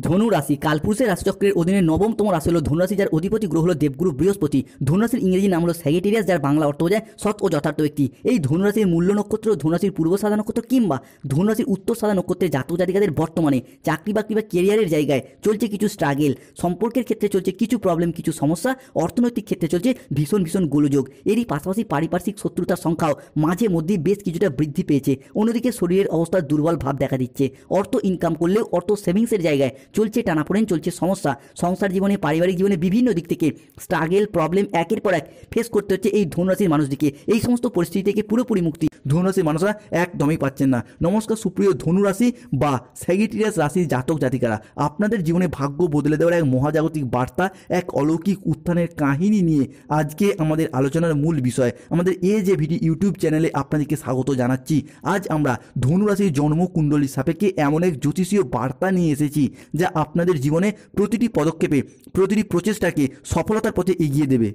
ধনু রাশি কালপুরুষের রাশিচক্রের অধীনে নবমতম রাশি হলো ধনু রাশি, যার অধিপতি গ্রহ হলো দেবগুরু বৃহস্পতি। ধনু রাশির ইংরেজি নাম হলো স্যাগিটেরিয়াস, যার বাংলা অর্থ বোঝায় সৎ ও যথার্থ ব্যক্তি। এই ধনু রাশির মূল্য নক্ষত্র, ধনু রাশির পূর্ব সাদা নক্ষত্র কিংবা ধনু রাশির উত্তর সাদা নক্ষত্রের জাতক জাতিকাদের বর্তমানে চাকরি বাকরি বা কেরিয়ারের জায়গায় চলছে কিছু স্ট্রাগেল, সম্পর্কের ক্ষেত্রে চলছে কিছু প্রবলেম, কিছু সমস্যা, অর্থনৈতিক ক্ষেত্রে চলছে ভীষণ ভীষণ গোলযোগ। এরই পাশাপাশি পারিপার্শ্বিক শত্রুতার সংখ্যাও মাঝে মধ্যেই বেশ কিছুটা বৃদ্ধি পেয়েছে। অন্যদিকে শরীরের অবস্থা দুর্বল ভাব দেখা দিচ্ছে। অর্থ ইনকাম করলেও অর্থ সেভিংসের জায়গায় চলছে টানাপোড়েন, চলছে সমস্যা। সংসার জীবনে, পারিবারিক জীবনে বিভিন্ন দিক থেকে স্ট্রাগেল, প্রবলেম একের পর এক ফেস করতে হচ্ছে এই ধনুরাশির মানুষদিকে। এই সমস্ত পরিস্থিতি থেকে পুরোপুরি মুক্তি ধনুরাশির মানুষরা একদমই পাচ্ছেন না। নমস্কার সুপ্রিয় ধনুরাশি বা স্যাগিটেরিয়াস রাশির জাতক জাতিকারা, আপনাদের জীবনে ভাগ্য বদলে দেওয়ার এক মহাজাগতিক বার্তা, এক অলৌকিক উত্থানের কাহিনী নিয়ে আজকে আমাদের আলোচনার মূল বিষয়। আমাদের AJVD ইউটিউব চ্যানেলে আপনাদেরকে স্বাগত জানাচ্ছি। আজ আমরা ধনুরাশির জন্মকুণ্ডলীর সাপেক্ষে এমন এক জ্যোতিষীয় বার্তা নিয়ে এসেছি যা আপনাদের জীবনে প্রতিটি পদক্ষেপে, প্রতিটি প্রচেষ্টাকে সফলতার পথে এগিয়ে দেবে।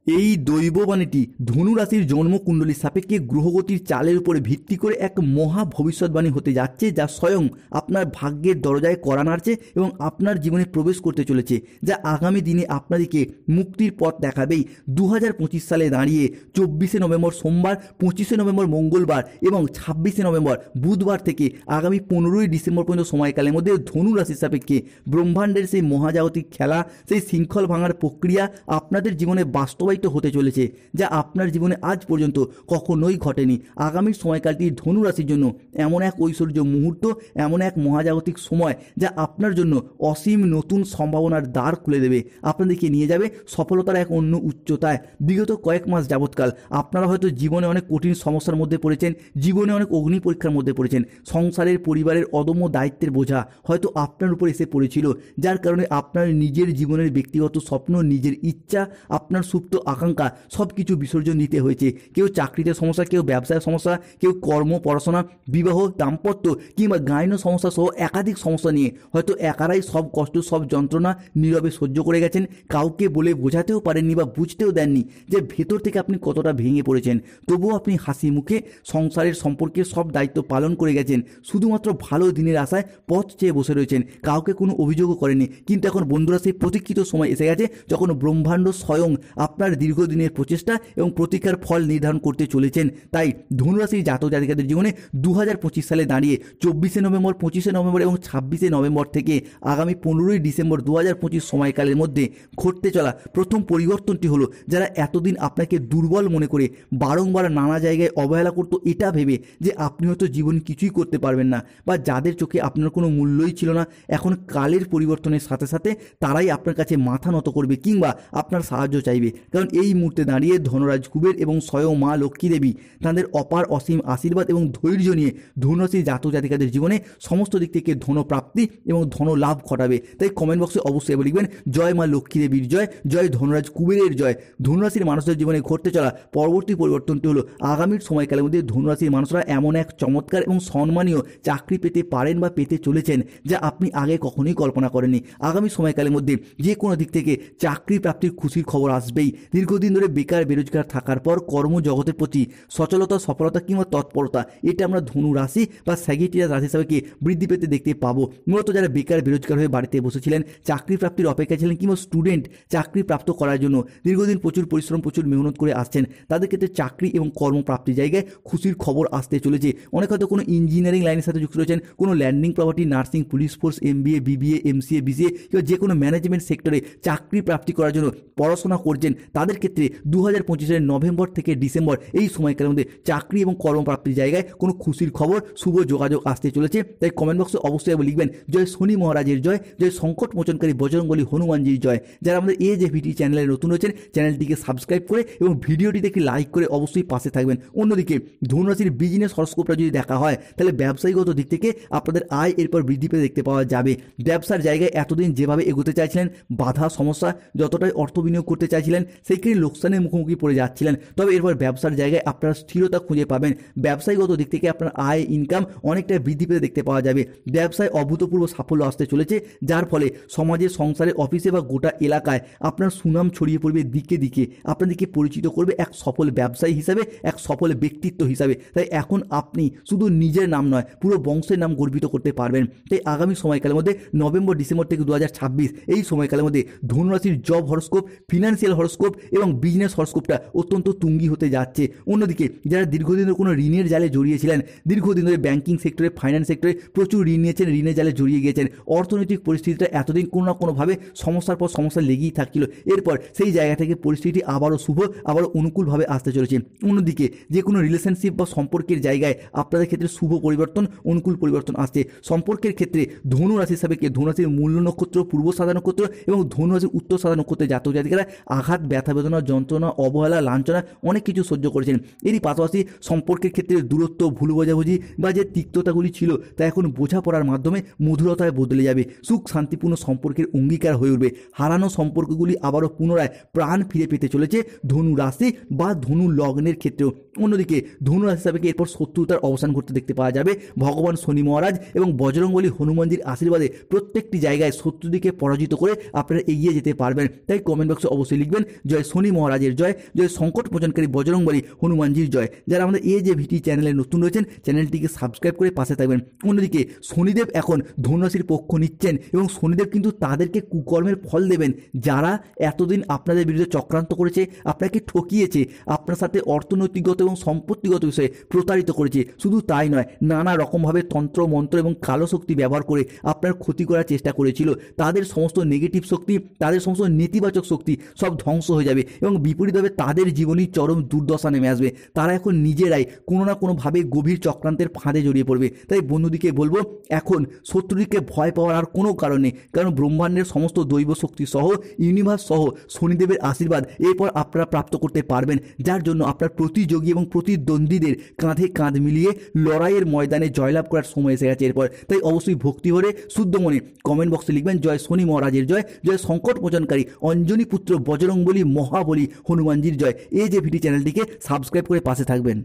এই দৈববাণীটি ধনু রাশির জন্মকুণ্ডলীর সাপেক্ষে গ্রহগতির চালের উপরে ভিত্তি করে এক মহা ভবিষ্যৎবাণী হতে যাচ্ছে, যা স্বয়ং আপনার ভাগ্যের দরজায় কড়া নাড়ছে এবং আপনার জীবনে প্রবেশ করতে চলেছে, যা আগামী দিনে আপনাদেরকে মুক্তির পথ দেখাবেই। 2025 সালে দাঁড়িয়ে 24শে নভেম্বর সোমবার, 25শে নভেম্বর মঙ্গলবার এবং 26শে নভেম্বর বুধবার থেকে আগামী 15ই ডিসেম্বর পর্যন্ত সময়কালের মধ্যে ধনু রাশির সাপেক্ষে ব্রহ্মাণ্ডের সেই মহাজাগতিক খেলা, সেই শৃঙ্খল ভাঙার প্রক্রিয়া আপনাদের জীবনে বাস্তবায়িত হতে চলেছে, যা আপনার জীবনে আজ পর্যন্ত কখনোই ঘটেনি। আগামী সময়কালটি ধনু রাশির জন্য এমন এক ঐশ্বর্য মুহূর্ত, এমন এক মহাজাগতিক সময় যা আপনার জন্য অসীম নতুন সম্ভাবনার দ্বার খুলে দেবে, আপনাদেরকে নিয়ে যাবে সফলতার এক অন্য উচ্চতায়। বিগত কয়েক মাস যাবৎকাল আপনারা হয়তো জীবনে অনেক কঠিন সমস্যার মধ্যে পড়েছেন, জীবনে অনেক অগ্নি পরীক্ষার মধ্যে পড়েছেন। সংসারের, পরিবারের অদম্য দায়িত্বের বোঝা হয়তো আপনার উপর এসে পড়েছিল, যার কারণে আপনার নিজের জীবনের ব্যক্তিগত স্বপ্ন, নিজের ইচ্ছা, আপনার সুপ্ত আকাঙ্ক্ষা সব কিছু বিসর্জন দিতে হয়েছে। কেউ চাকরিতে সমস্যা, কেউ ব্যবসায় সমস্যা, কেউ কর্ম, পড়াশোনা, বিবাহ, দাম্পত্য কিংবা গাইনো সমস্যা সহ একাধিক সমস্যা নিয়ে হয়তো একারাই সব কষ্ট, সব যন্ত্রণা নীরবে সহ্য করে গেছেন। কাউকে বলে বোঝাতেও পারেননি বা বুঝতেও দেননি যে ভেতর থেকে আপনি কতটা ভেঙে পড়েছেন। তবুও আপনি হাসি মুখে সংসারের সম্পর্কে সব দায়িত্ব পালন করে গেছেন, শুধুমাত্র ভালো দিনের আশায় পথ চেয়ে বসে রয়েছেন, কাউকে কোনো অভিযোগও করেনি। কিন্তু এখন বন্ধুরা, সেই প্রতীক্ষিত সময় এসে গেছে যখন ব্রহ্মাণ্ড স্বয়ং আপনার দীর্ঘদিনের প্রচেষ্টা এবং প্রতীক্ষার ফল নির্ধারণ করতে চলেছেন। তাই ধনুরাশির জাতক জাতিকাদের জীবনে 2025 সালে দাঁড়িয়ে 24শে নভেম্বর, 25শে নভেম্বর এবং 26শে নভেম্বর থেকে আগামী 15ই ডিসেম্বর 2025 সময়কালের মধ্যে ঘটতে চলা প্রথম পরিবর্তনটি হলো, যারা এতদিন আপনাকে দুর্বল মনে করে বারংবার নানা জায়গায় অবহেলা করতো এটা ভেবে যে আপনি হয়তো জীবনে কিছুই করতে পারবেন না, বা যাদের চোখে আপনার কোনো মূল্যই ছিল না, এখন কালের পরিবর্তনের সাথে সাথে তারাই আপনার কাছে মাথা নত করবে কিংবা আপনার সাহায্য চাইবে। কারণ এই মুহূর্তে দাঁড়িয়ে ধনরাজ কুবের এবং স্বয়ং মা লক্ষ্মী দেবী তাদের অপার অসীম আশীর্বাদ এবং ধৈর্য নিয়ে ধনুরাশির জাতক জাতিকাদের জীবনে সমস্ত দিক থেকে ধনপ্রাপ্তি এবং ধন লাভ ঘটাবে। তাই কমেন্ট বক্সে অবশ্যই লিখবেন জয় মা লক্ষ্মী দেবীর জয়, জয় ধনরাজ কুবেরের জয়। ধনুরাশির মানুষদের জীবনে ঘটতে চলা পরবর্তী পরিবর্তনটি হলো, আগামীর সময়কালের মধ্যে ধনুরাশির মানুষরা এমন এক চমৎকার এবং সম্মানীয় চাকরি পেতে পারেন বা পেতে চলেছেন যা আপনি আগে কখনোই কল্পনা করেননি। আগামী সময়কালের মধ্যে যে কোনো দিক থেকে চাকরি প্রাপ্তির খুশির খবর আসবেই। দীর্ঘদিন ধরে বেকার বেরোজগার থাকার পর কর্মজগতের প্রতি সচলতা, সফলতা কিংবা তৎপরতা এটা আমরা ধনু রাশি বা স্যাগিটেরিয়াস রাশি হিসাবে বৃদ্ধি পেতে দেখতে পাবো। মূলত যারা বেকার বেরোজগার হয়ে বাড়িতে বসেছিলেন, চাকরি প্রাপ্তির অপেক্ষা ছিলেন কিংবা স্টুডেন্ট চাকরি প্রাপ্ত করার জন্য দীর্ঘদিন প্রচুর পরিশ্রম, প্রচুর মেহনত করে আসছেন, তাদের ক্ষেত্রে চাকরি এবং কর্মপ্রাপ্তির জায়গায় খুশির খবর আসতে চলেছে। অনেক হয়তো কোনো ইঞ্জিনিয়ারিং লাইনের সাথে যুক্ত রয়েছেন, কোনো landing property, nursing, police force, MBA, BBA, MCA, BCA কিংবা যে কোনো ম্যানেজমেন্ট সেক্টরে চাকরি প্রাপ্তি করার জন্য পড়াশোনা করছেন, তাদের ক্ষেত্রে 2025 নভেম্বর থেকে ডিসেম্বর এই সময়কালের মধ্যে চাকরি এবং কর্মপ্রাপ্তির জায়গায় কোনো খুশির খবর, শুভ যোগাযোগ আসতে চলেছে। তাই কমেন্ট বক্সে অবশ্যই লিখবেন জয় শনি মহারাজের জয়, জয় সংকট মোচনকারী বজরংবলী হনুমানজির জয়। যারা আমাদের AJVD চ্যানেলে নতুন হয়েছেন, চ্যানেলটিকে সাবস্ক্রাইব করে এবং ভিডিওটিতে একটি লাইক করে অবশ্যই পাশে থাকবেন। অন্যদিকে ধনুরাশির বিজনেস হরস্কোপটা যদি দেখা হয়, তাহলে ব্যবসায়িকগত দিক থেকে আপনাদের আয় এরপর বৃদ্ধি পেতে দেখতে পাওয়া যাবে। ব্যবসার জায়গায় এতদিন যেভাবে এগোতে চাইছিলেন, বাধা সমস্যা, যতটাই অর্থ বিনিয়োগ করতে চাইছিলেন সেইখানে লোকসানের মুখোমুখি পড়ে যাচ্ছিলেন। তবে এরপর ব্যবসার জায়গায় আপনারা স্থিরতা খুঁজে পাবেন। ব্যবসায়িকগত দিক থেকে আপনার আয় ইনকাম অনেকটা বৃদ্ধি পেতে দেখতে পাওয়া যাবে। ব্যবসায় অভূতপূর্ব সাফল্য আসতে চলেছে, যার ফলে সমাজে, সংসারে, অফিসে বা গোটা এলাকায় আপনার সুনাম ছড়িয়ে পড়বে। দিকে দিকে আপনাদেরকে পরিচিত করবে এক সফল ব্যবসায়ী হিসাবে, এক সফল ব্যক্তিত্ব হিসাবে। তাই এখন আপনি শুধু নিজের নাম নয়, পুরো বংশের নাম গর্বিত করতে পারবেন। তাই আগামী সময়কালের মধ্যে নভেম্বর ডিসেম্বর থেকে 2026 এই সময়কালের মধ্যে ধনুরাশির জব হরস্কোপ, ফিনান্সিয়াল হরস্কোপ এবং বিজনেস হরস্কোপটা অত্যন্ত তুঙ্গি হতে যাচ্ছে। অন্যদিকে যারা দীর্ঘদিন ধরে কোনো ঋণের জালে জড়িয়েছিলেন, দীর্ঘদিন ধরে ব্যাংকিং সেক্টরে, ফাইন্যান্স সেক্টরে প্রচুর ঋণ নিয়েছেন, ঋণের জালে জড়িয়ে গিয়েছেন, অর্থনৈতিক পরিস্থিতিটা এতদিন কোনো না কোনোভাবে সমস্যার পর সমস্যা লেগেই থাকছিল, এরপর সেই জায়গা থেকে পরিস্থিতি আবারও শুভ, আবারও অনুকূলভাবে আসতে চলেছে। অন্যদিকে যে কোনো রিলেশনশিপ বা সম্পর্কের জায়গায় আপনাদের ক্ষেত্রে শুভ পরিবর্তন, অনুকূল পরিবর্তন আসছে। সম্পর্কের ক্ষেত্রে ধনু রাশির সাপেক্ষে ধনু রাশির মূল্য নক্ষত্র, পূর্ব সাদা নক্ষত্র এবং ধনু রাশির উত্তর সাদা নক্ষত্রের জাতক জাতিকারা আঘাত, ব্যথা বেদনা, যন্ত্রণা, অবহেলা, লাঞ্ছনা অনেক কিছু সহ্য করেছেন। এরই পাশাপাশি সম্পর্কের ক্ষেত্রে দূরত্ব, ভুল বোঝাবুঝি বা যে তিক্ততাগুলি ছিল তা এখন বোঝাপড়ার মাধ্যমে মধুরতায় বদলে যাবে। সুখ শান্তিপূর্ণ সম্পর্কের অঙ্গীকার হয়ে উঠবে। হারানো সম্পর্কগুলি আবারও পুনরায় প্রাণ ফিরে পেতে চলেছে ধনু রাশি বা ধনু লগ্নের ক্ষেত্রেও। অন্যদিকে ধনু রাশি সাপেক্ষে এরপর শত্রুতার অবসান ঘটতে দেখতে পাওয়া যাবে। ভগবান শনি মহারাজ এবং বজরংবলী হনুমানজির আশীর্বাদে প্রত্যেকটি জায়গায় শত্রুদিকে পরাজিত করে আপনারা এগিয়ে যেতে পারবেন। তাই কমেন্ট বক্সে অবশ্যই লিখবেন জয় শনি মহারাজের জয়, জয় সংকট মোচনকারী বজরংবলী হনুমানজির জয়। যারা আমাদের AJVT চ্যানেলে নতুন রয়েছেন, চ্যানেলটিকে সাবস্ক্রাইব করে পাশে থাকবেন। অন্যদিকে শনিদেব এখন ধনুরাশির পক্ষ নিচ্ছেন এবং শনিদেব কিন্তু তাদেরকে কুকর্মের ফল দেবেন যারা এতদিন আপনাদের বিরুদ্ধে চক্রান্ত করেছে, আপনাকে ঠকিয়েছে, আপনার সাথে অর্থনৈতিকগত এবং সম্পত্তিগত বিষয়ে প্রতারিত করেছে। শুধু তাই নয়, নানা রকমভাবে তন্ত্র মন্ত্র এবং কালো শক্তি ব্যবহার করে আপনার ক্ষতি করার চেষ্টা করেছিল। তাদের সমস্ত নেগেটিভ শক্তি, তাদের সমস্ত নেতিবাচক শক্তি সব ধ্বংস হয়ে যাবে এবং বিপরীতভাবে তাদের জীবনই চরম দুর্দশা নেমে আসবে। তারা এখন নিজেরাই কোনো না কোনোভাবে গভীর চক্রান্তের ফাঁদে জড়িয়ে পড়বে। তাই বন্ধুদিকে বলবো, এখন শত্রুদিকে ভয় পাওয়ার আর কোনো কারণ নেই, কারণ ব্রহ্মাণ্ডের সমস্ত দৈব শক্তি সহ, ইউনিভার্স সহ শনিদেবের আশীর্বাদ এরপর আপনারা প্রাপ্ত করতে পারবেন, যার জন্য আপনার প্রতিযোগী এবং প্রতিদ্বন্দ্বীদের কাঁধে কাঁধ মিলিয়ে লড়াইয়ের ময়দানে জয়লাভ করার সময় এসে গেছে এরপর। তাই অবশ্যই ভক্তি ভরে শুদ্ধ মনে কমেন্ট বক্সে লিখবেন জয় শনি মহারাজের জয়, জয় সংকট মোচনকারী অঞ্জনী পুত্র বজরংবলী মহাবলী হনুমানজির জয়। AJVT চ্যানেলটিকে সাবস্ক্রাইব করে পাশে থাকবেন।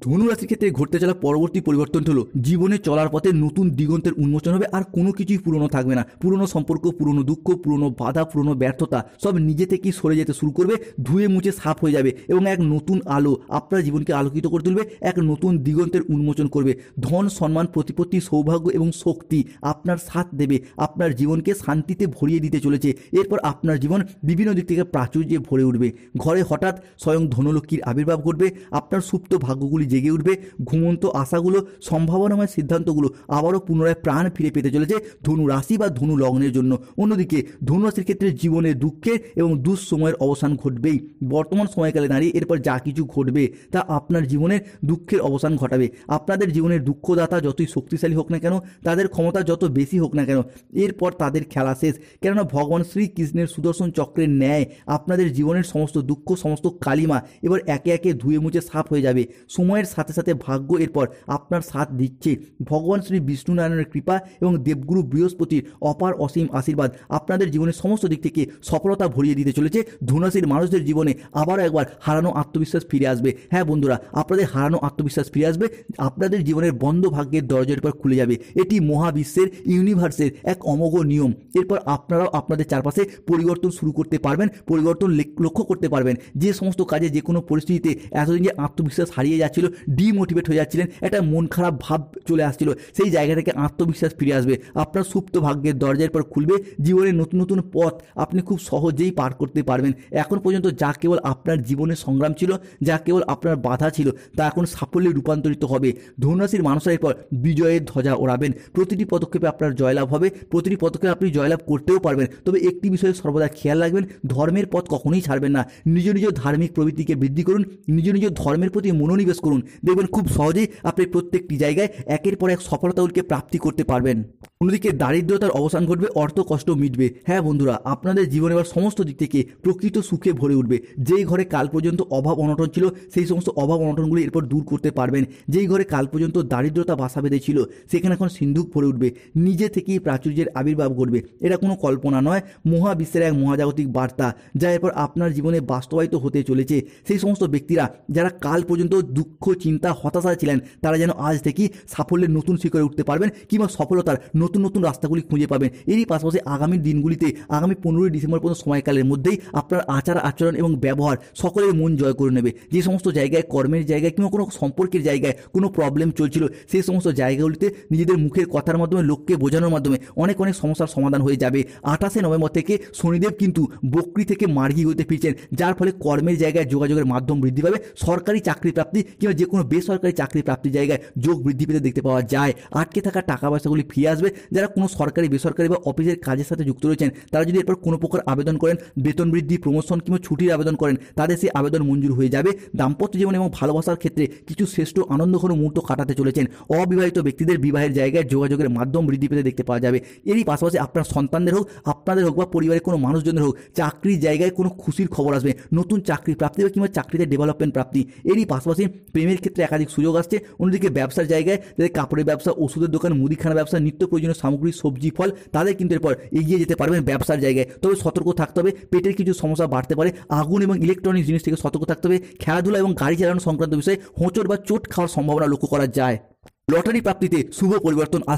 ধনু রাশির ক্ষেত্রে ঘটতে চলা পরবর্তী পরিবর্তনটি হলো জীবনে চলার পথে নতুন দিগন্তের উন্মোচন হবে। আর কোনো কিছুই পুরনো থাকবে না। পুরনো সম্পর্ক, পুরনো দুঃখ, পুরনো বাধা, পুরনো ব্যর্থতা সব নিজে থেকেই সরে যেতে শুরু করবে, ধুয়ে মুছে সাফ হয়ে যাবে এবং এক নতুন আলো আপনার জীবনকে আলোকিত করে তুলবে, এক নতুন দিগন্তের উন্মোচন করবে। ধন, সম্মান, প্রতিপত্তি, সৌভাগ্য এবং শক্তি আপনার সাথ দেবে, আপনার জীবনকে শান্তিতে ভরিয়ে দিতে চলেছে। এরপর আপনার জীবন বিভিন্ন দিক থেকে প্রাচুর্যে ভরে উঠবে। ঘরে হঠাৎ স্বয়ং ধনলক্ষ্মীর আবির্ভাব ঘটবে, আপনার সুপ্ত ভাগ্যগুলি জেগে উঠবে, ঘুমন্ত আশাগুলো, সম্ভাবনাময় সিদ্ধান্তগুলো আবারও পুনরায় প্রাণ ফিরে পেতে চলেছে ধনু রাশি বা ধনু লগ্নের জন্য। অন্যদিকে ধনু রাশির ক্ষেত্রে জীবনে দুঃখের এবং দুঃসময়ের অবসান ঘটবেই। বর্তমান সময়কালে দাঁড়িয়ে এরপর যা কিছু ঘটবে তা আপনার জীবনের দুঃখের অবসান ঘটাবে। আপনাদের জীবনের দুঃখদাতা যতই শক্তিশালী হোক না কেন, তাদের ক্ষমতা যত বেশি হোক না কেন, এরপর তাদের খেলা শেষ। কেননা ভগবান শ্রীকৃষ্ণের সুদর্শন চক্রের ন্যায় আপনাদের জীবনের সমস্ত দুঃখ, সমস্ত কালিমা এবার একে একে ধুয়ে মুছে সাফ হয়ে যাবে। সময়ের সাথে সাথে ভাগ্য এরপর আপনার সাথ দিচ্ছে। ভগবান শ্রী বিষ্ণু নারায়ণের কৃপা এবং দেবগুরু বৃহস্পতির অপার অসীম আশীর্বাদ আপনাদের জীবনের সমস্ত দিক থেকে সফলতা ভরিয়ে দিতে চলেছে। ধনু রাশির মানুষদের জীবনে আবারও একবার হারানো আত্মবিশ্বাস ফিরে আসবে। হ্যাঁ বন্ধুরা, আপনাদের হারানো আত্মবিশ্বাস ফিরে আসবে, আপনাদের জীবনের বন্ধ ভাগ্যের দরজার পর খুলে যাবে। এটি মহাবিশ্বের, ইউনিভার্সের এক অমোঘ নিয়ম। এরপর আপনারাও আপনাদের চারপাশে পরিবর্তন শুরু করতে পারবেন, পরিবর্তন লক্ষ্য করতে পারবেন। যে সমস্ত কাজে, যে কোনো পরিস্থিতিতে এতদিন যে আত্মবিশ্বাস হারিয়ে যাচ্ছিল, ডিমোটিভেট হয়ে যাচ্ছিলেন, একটা মন খারাপ ভাব চলে আসছিল, সেই জায়গা থেকে আত্মবিশ্বাস ফিরে আসবে। আপনার সুপ্ত ভাগ্যের দরজার পর খুলবে, জীবনের নতুন নতুন পথ আপনি খুব সহজেই পার করতে পারবেন। এখন পর্যন্ত যা কেবল আপনার জীবনের সংগ্রাম ছিল, যা কেবল আপনার বাধা ছিল, তা এখন সাফল্যে রূপান্তরিত হবে। ধনু রাশির মানুষরা এরপর বিজয়ের ধ্বজা ওড়াবেন। প্রতিটি পদক্ষেপে আপনার জয়লাভ হবে, প্রতিটি পদক্ষেপে আপনি জয়লাভ করতেও পারবেন। তবে একটি বিষয়ে সর্বদা খেয়াল রাখবেন, ধর্মের পথ কখনোই ছাড়বেন না। নিজ নিজ ধার্মিক প্রবৃত্তিকে বৃদ্ধি করুন, নিজ নিজ ধর্মের প্রতি মনোনিবেশ করুন। করুন, দেখবেন খুব সহজেই আপনি প্রত্যেকটি জায়গায় একের পর এক সফলতাগুলিকে প্রাপ্তি করতে পারবেন। অন্যদিকে দারিদ্রতার অবসান ঘটবে, অর্থ কষ্ট মিটবে। হ্যাঁ বন্ধুরা, আপনাদের জীবনে এবার সমস্ত দিক থেকে প্রকৃত সুখে ভরে উঠবে। যেই ঘরে কাল পর্যন্ত অভাব অনটন ছিল, সেই সমস্ত অভাব অনটনগুলি এরপর দূর করতে পারবেন। যেই ঘরে কাল পর্যন্ত দারিদ্রতা বাসা বেঁধেছিল, সেখানে এখন সিন্ধুক ভরে উঠবে। নিজে থেকেই প্রাচুর্যের আবির্ভাব ঘটবে। এটা কোনো কল্পনা নয়, মহাবিশ্বের এক মহাজাগতিক বার্তা, যা এরপর আপনার জীবনে বাস্তবায়িত হতে চলেছে। সেই সমস্ত ব্যক্তিরা যারা কাল পর্যন্ত দুঃখ, চিন্তা, হতাশায় ছিলেন, তারা যেন আজ থেকেই সাফল্যের নতুন শিখরে উঠতে পারবেন, কিংবা সফলতার নতুন নতুন রাস্তাগুলি খুঁজে পাবেন। এরই পাশাপাশি আগামী দিনগুলিতে, আগামী 15ই ডিসেম্বর পর্যন্ত সময়কালের মধ্যেই আপনার আচার আচরণ এবং ব্যবহার সকলের মন জয় করে নেবে। যে সমস্ত জায়গায়, কর্মের জায়গায় কিংবা কোনো সম্পর্কের জায়গায় কোনো প্রবলেম চলছিল, সেই সমস্ত জায়গাগুলিতে নিজেদের মুখের কথার মাধ্যমে, লোককে বোঝানোর মাধ্যমে অনেক সমস্যার সমাধান হয়ে যাবে। 28শে নভেম্বর থেকে শনিদেব কিন্তু বকরি থেকে মার্গী হতে ফিরছেন, যার ফলে কর্মের জায়গায় যোগাযোগের মাধ্যম বৃদ্ধি পাবে। সরকারি চাকরি প্রাপ্তি কিংবা যে কোনো বেসরকারি চাকরি প্রাপ্তির জায়গায় যোগ বৃদ্ধি পেতে দেখতে পাওয়া যায়। আটকে থাকা টাকা পয়সাগুলি ফিরে আসবে। যারা কোনো সরকারি, বেসরকারি বা অফিসের কাজের সাথে যুক্ত রয়েছেন, তারা যদি এরপর কোনো প্রকার আবেদন করেন, বেতন বৃদ্ধি, প্রমোশন কিংবা ছুটির আবেদন করেন, তাদের সেই আবেদন মঞ্জুর হয়ে যাবে। দাম্পত্য জীবন এবং ভালোবাসার ক্ষেত্রে কিছু শ্রেষ্ঠ আনন্দঘন মুহূর্ত কাটাতে চলেছেন। অবিবাহিত ব্যক্তিদের বিবাহের জায়গায় যোগাযোগের মাধ্যম বৃদ্ধি পেতে দেখতে পাওয়া যাবে। এরই পাশাপাশি আপনার সন্তানদের হোক, আপনাদের হোক বা পরিবারের কোনো মানুষজনের হোক, চাকরির জায়গায় কোনো খুশির খবর আসবে। নতুন চাকরি প্রাপ্তি বা কিংবা চাকরিতে ডেভেলপমেন্ট প্রাপ্তি। এরই পাশাপাশি প্রেমের ক্ষেত্রে একাধিক সুযোগ আসছে। অন্যদিকে ব্যবসার জায়গায় যাদের কাপড়ের ব্যবসা, ওষুধের দোকান, মুদিখানা ব্যবসা, নিত্য প্রয়োজনীয় সামগ্রী, সবজি, ফল, তাদের কিন্তু এরপর এগিয়ে যেতে পারবেন ব্যবসার জায়গায়। তবে সতর্ক থাকতে হবে, পেটের কিছু সমস্যা বাড়তে পারে। আগুন এবং ইলেকট্রনিক জিনিস থেকে সতর্ক থাকতে হবে। খেলাধুলা এবং গাড়ি চালানো সংক্রান্ত বিষয়ে হোঁচট বা চোট খাওয়ার সম্ভাবনা লক্ষ্য করা যায়। লটারি প্রাপ্তিতে শুভ পরিবর্তন